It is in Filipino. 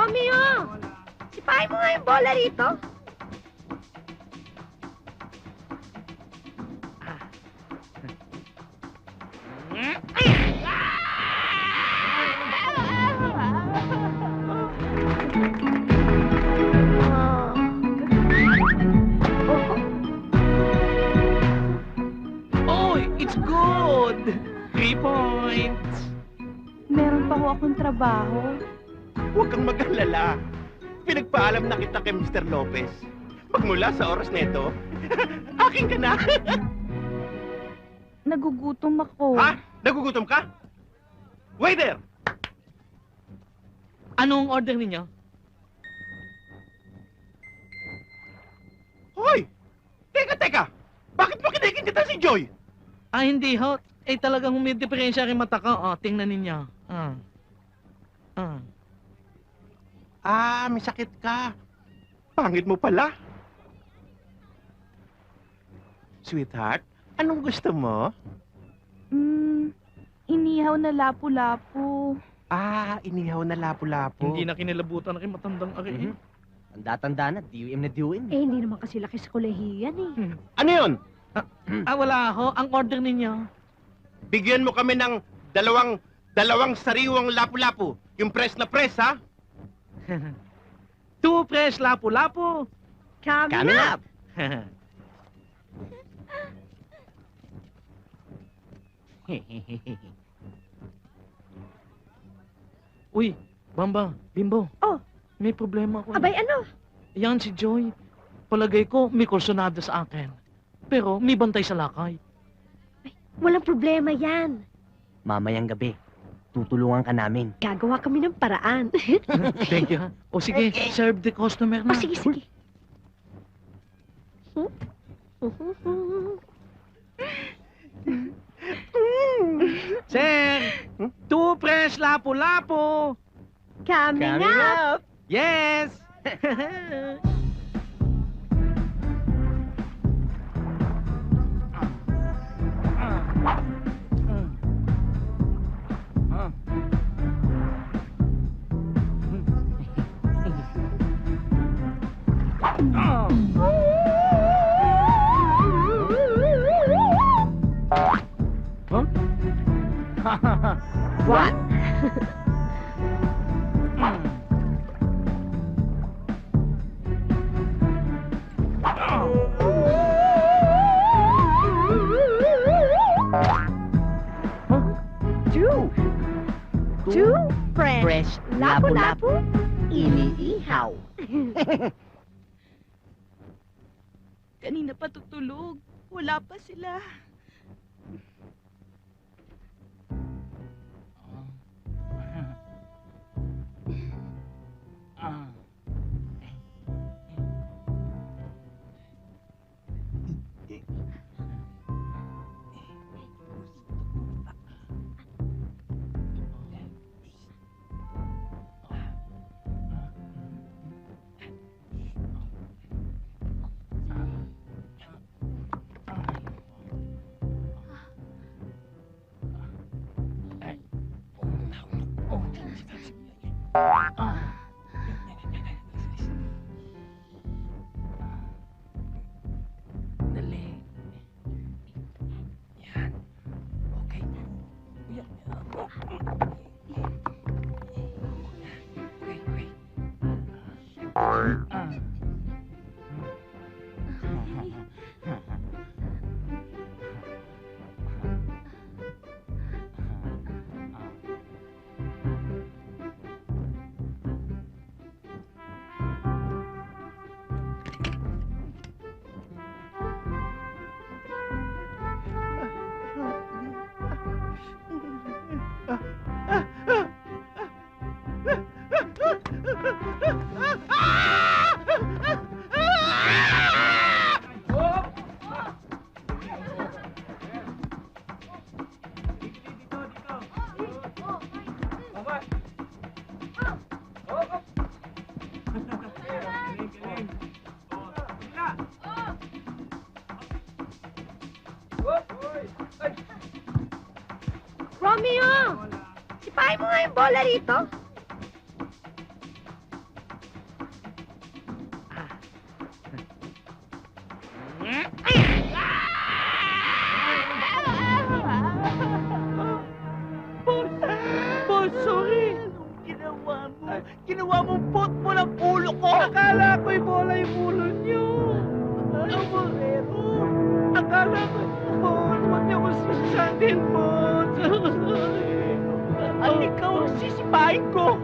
Romeo! Sipahin mo nga yung bola rito. Oy, it's good! 3 points! Meron pa ho akong trabaho. Huwag kang mag-alala. Pinagpaalam na kita kay Mr. Lopez. Magmula sa oras neto, akin ka na. Nagugutom ako. Ha? Nagugutom ka? Waiter! Anong order ninyo? Hoy! Teka! Bakit mo kinikita si Joy? Ah, hindi ho. Eh, talagang may diferensya rin mata ko. Oh, tingnan ninyo. May sakit ka. Pangit mo pala. Sweetheart, anong gusto mo? Inihaw na lapu-lapu. Inihaw na lapu-lapu. Hindi na kinilabutan na kay matandang ari. Tanda-tanda na, DUM na DUM. Eh, hindi naman kasi laki sa kolehiyan eh. Ano yun? Wala ho. Ang order ninyo. Bigyan mo kami ng dalawang sariwang lapu-lapu. Yung press na press, ha? 2 fresh lapu-lapu. Coming up! Uy, Bamba, Bimbo. Oh. May problema ako. Abay, ano? Yan si Joy. Palagay ko may kursunada sa akin. Pero may bantay sa lakay. Walang problema yan. Mamayang gabi, tutulungan ka namin. Gagawa kami ng paraan. Thank you, ha? O sige, serve the customer na. Sige. Sir, 2 fresh lapu-lapu. Coming up! Yes! What? Two fresh lapu-lapu iniihaw. Kanina pa tutulog. Wala pa sila. Dali. Yan. Okay. Romeo! Sipahin mo nga yung bola rito. Boss, sorry. Ginawa mo. Ginawa mo football ang ulo ko. Akala ko'y bola yung ulo niyo. Akala ko, boss, huwag niyo ko sisandin, boss. At ikaw ang sisipain ko.